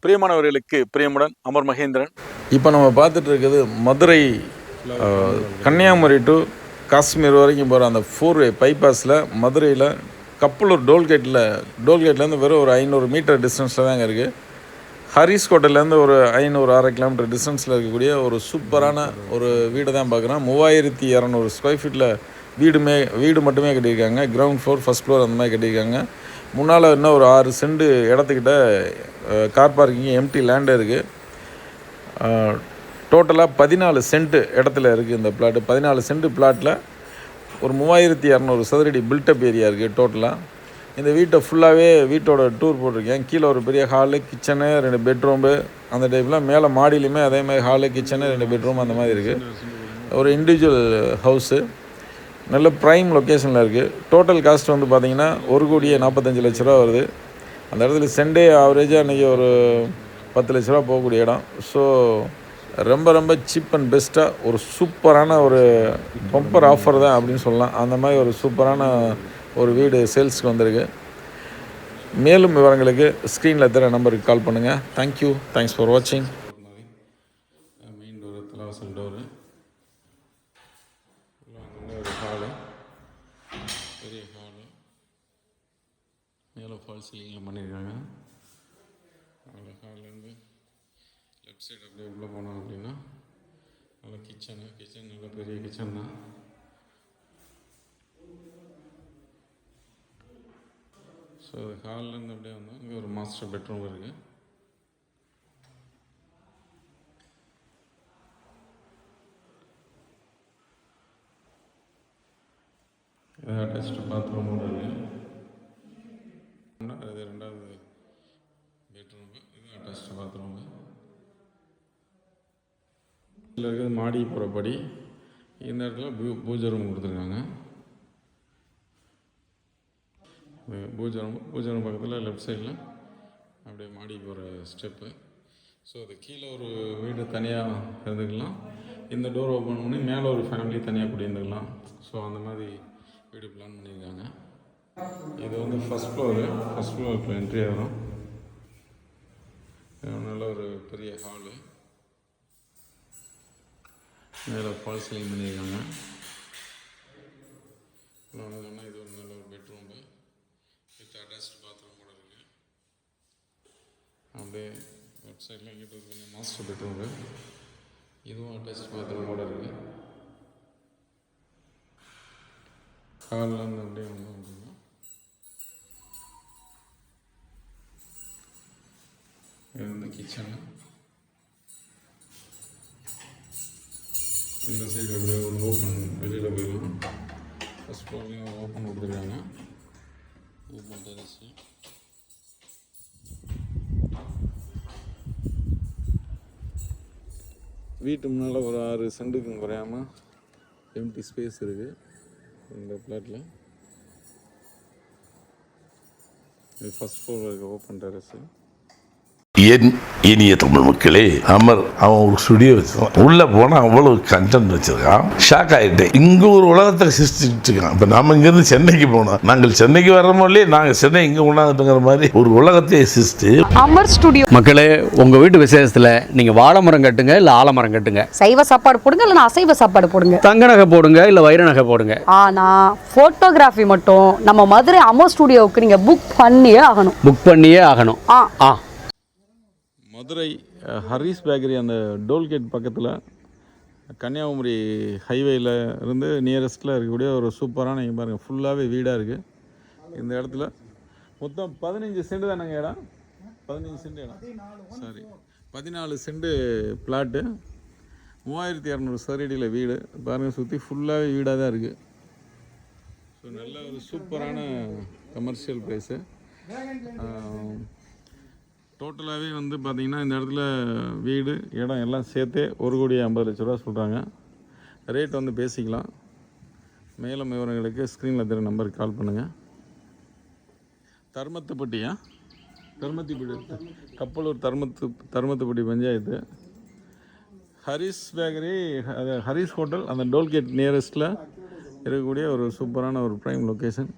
பிரியமானவர்களுக்கு பிரியமுடன் அமர் மகேந்திரன். இப்போ நம்ம பார்த்துட்டு இருக்குது மதுரை கன்னியாகுமரி டு காஷ்மீர் வரைக்கும் போகிற அந்த 4-வே பைபாஸில் மதுரையில் கப்பலூர் டோல்கேட்லேருந்து வெறும் ஒரு 500 மீட்டர் டிஸ்டன்ஸில் தாங்க இருக்குது. ஹரிஸ் கோட்டையிலேருந்து ஒரு 500-600 கிலோமீட்டர் டிஸ்டன்ஸில் இருக்கக்கூடிய ஒரு சூப்பரான ஒரு வீடு தான் பார்க்குறோம். 3200 ஸ்கொயர் ஃபீட்டில் வீடு மட்டுமே கட்டியிருக்காங்க. கிரவுண்ட் ஃப்ளோர், ஃபஸ்ட் ஃப்ளோர் அந்த மாதிரி கட்டியிருக்காங்க. முன்னால் இன்னும் ஒரு 6 சென்ட் இடத்துக்கிட்ட கார் பார்க்கிங், எம்டி லேண்டு இருக்குது. டோட்டலாக 14 சென்ட் இடத்துல இருக்குது இந்த பிளாட்டு. 14 சென்ட் பிளாட்டில் ஒரு 3200 சதுரடி பில்டப் ஏரியா இருக்குது டோட்டலாக. இந்த வீட்டை ஃபுல்லாகவே வீட்டோட டூர் போட்டிருக்கேன். கீழே ஒரு பெரிய ஹாலு, கிச்சனு, 2 பெட்ரூம்பு அந்த டைப்பில். மேலே மாடியிலையுமே அதே மாதிரி ஹாலு, கிச்சனு, 2 பெட்ரூம் அந்த மாதிரி இருக்குது. ஒரு இண்டிவிஜுவல் ஹவுஸு, நல்ல ப்ரைம் லொக்கேஷனில் இருக்குது. டோட்டல் காஸ்ட் வந்து பார்த்திங்கன்னா 1,45 லட்ச ரூபா வருது. அந்த இடத்துல சென்டே ஆவரேஜாக இன்றைக்கி ஒரு 10 லட்ச ரூபா போகக்கூடிய இடம். ஸோ ரொம்ப சீப் அண்ட் பெஸ்ட்டாக ஒரு சூப்பரான ஒரு பம்பர் ஆஃபர் தான் அப்படின்னு சொல்லலாம். அந்த மாதிரி ஒரு சூப்பரான ஒரு வீடு சேல்ஸுக்கு வந்திருக்கு. மேலும் விவரங்களுக்கு ஸ்க்ரீனில் தர நம்பருக்கு கால் பண்ணுங்கள். தேங்க்ஸ் ஃபார் வாட்சிங். மெயின் டோரு, தலைவாசல் டோரு, ஒரு ஹாலு, பெரிய ஹாலு, மேலே ஃபால் சீலிங்கில் பண்ணியிருக்காங்க. அதில் ஹால்லேருந்து லெஃப்ட் சைடு அப்படியே உள்ளே போனோம் அப்படின்னா நல்லா கிச்சன் நல்ல பெரிய கிச்சன் தான். ஸோ ஹால்லேருந்து அப்படியே வந்தோம். இங்கே ஒரு மாஸ்டர் பெட்ரூம் இருக்குது. அட்டாச்டு பாத்ரூமோடு இருக்குது. அது 2வது பெட்ரூமு, இது அட்டாச்டு பாத்ரூமு. இதில் இருக்கிறது மாடி போகிறபடி. இந்த இடத்துல பூஜை ரூம் கொடுத்துருக்காங்க. பூஜை ரூம் பக்கத்தில் லெஃப்ட் சைடில் அப்படியே மாடி போகிற ஸ்டெப்பு. ஸோ அது கீழே ஒரு வீடு தனியாக இருந்துக்கலாம். இந்த டோர் ஓப்பன் பண்ணி மேலே ஒரு ஃபேமிலி தனியாக குடியிருந்துக்கலாம். ஸோ அந்த மாதிரி வீடு பிளான் பண்ணியிருக்காங்க. இது வந்து ஃபஸ்ட் ஃப்ளோருக்கு என்ட்ரி ஆகும். நல்ல ஒரு பெரிய ஹாலு, மேலே ஃபால் சீலிங் பண்ணியிருக்காங்க. இது ஒரு நல்ல ஒரு பெட்ரூமு வித் அட்டாச்டு பாத்ரூம் கூட இருக்குது. அப்படியே லெஃப்ட் சைடில் இங்கிட்ட ஒரு கொஞ்சம் மாஸ்டர் பெட்ரூமு, இதுவும் அட்டாச்டு பாத்ரூம் கூட இருக்குது. ஹாலில் அப்படியே வந்தோம் அப்படின்னா இந்த கிச்சனு, இந்த சைடு அப்படியே ஒரு ஓப்பன் வெளியில் போயிடலாம். ஃபஸ்ட் ஃப்ளோர்லேயும் ஓப்பன் கொடுத்துருக்காங்க. Open terrace. வீட்டு முன்னால் ஒரு 6 சென்ட்டுக்கும் குறையாமல் எம்டி ஸ்பேஸ் இருக்குது இந்த பிளாட்டில். இது ஃபஸ்ட் ஃப்ளோரில் இருக்க ஓப்பன் டெரஸு. என் இனிய தமிழ் மக்களே, அமர் அவன் ஒரு ஸ்டுடியோ வச்சிருக்கான். உள்ள போனா அவ்வளவு கண்டென்ட் வச்சிருக்கான். ஷாக் ஆகிட்டேன். இங்க ஒரு உலகத்தை சிருஷ்டிட்டு இருக்கான். இப்ப நாம இங்க இருந்து சென்னைக்கு போனோம். நாங்கள் சென்னைக்கு வர்றோமோ இல்லையே, நாங்க சென்னை இங்க உணாந்துங்கிற மாதிரி ஒரு உலகத்தை சிருஷ்டி அமர் ஸ்டுடியோ. மக்களே, உங்க வீட்டு விசேஷத்துல நீங்க வாழை மரம் கட்டுங்க, இல்ல ஆலமரம் கட்டுங்க. சைவ சாப்பாடு போடுங்க, இல்ல அசைவ சாப்பாடு போடுங்க. தங்க நகை போடுங்க, இல்ல வைர நகை போடுங்க. ஆனா போட்டோகிராஃபி மட்டும் நம்ம மதுரை அமர் ஸ்டுடியோவுக்கு நீங்க புக் பண்ணியே ஆகணும். மதுரை ஹரிஸ் பேக்கரி அந்த டோல்கேட் பக்கத்தில் கன்னியாகுமரி ஹைவேயில் இருந்து நியரஸ்ட்டில் இருக்கக்கூடிய ஒரு சூப்பரான, இங்கே பாருங்கள் ஃபுல்லாகவே வீடாக இருக்குது. இந்த இடத்துல மொத்தம் 15 சென்ட் தானங்க இடம். 15 சென்ட் இடம், சாரி 14 சென்ட் பிளாட்டு, 3200 சதுரடியில் வீடு. பாருங்கள், சுற்றி ஃபுல்லாகவே வீடாக தான் இருக்குது. ஸோ நல்ல ஒரு சூப்பரான கமர்ஷியல் ப்ளேஸு. டோட்டலாகவே வந்து பார்த்திங்கன்னா இந்த இடத்துல வீடு, இடம் எல்லாம் சேர்த்தே 1,50 லட்ச ரூபா சொல்கிறாங்க. ரேட் வந்து பேசிக்கலாம். மேலும் விவரங்களுக்கு ஸ்க்ரீனில் தெரிய நம்பருக்கு கால் பண்ணுங்கள். தர்மத்திப்பட்டி கப்பலூர் தர்மத்திப்பட்டி பஞ்சாயத்து. ஹரிஸ் பேக்கரி, அது ஹரிஸ் ஹோட்டல் அந்த டோல்கேட் நியரஸ்ட்டில் இருக்கக்கூடிய ஒரு சூப்பரான ஒரு ப்ரைம் லொக்கேஷன்.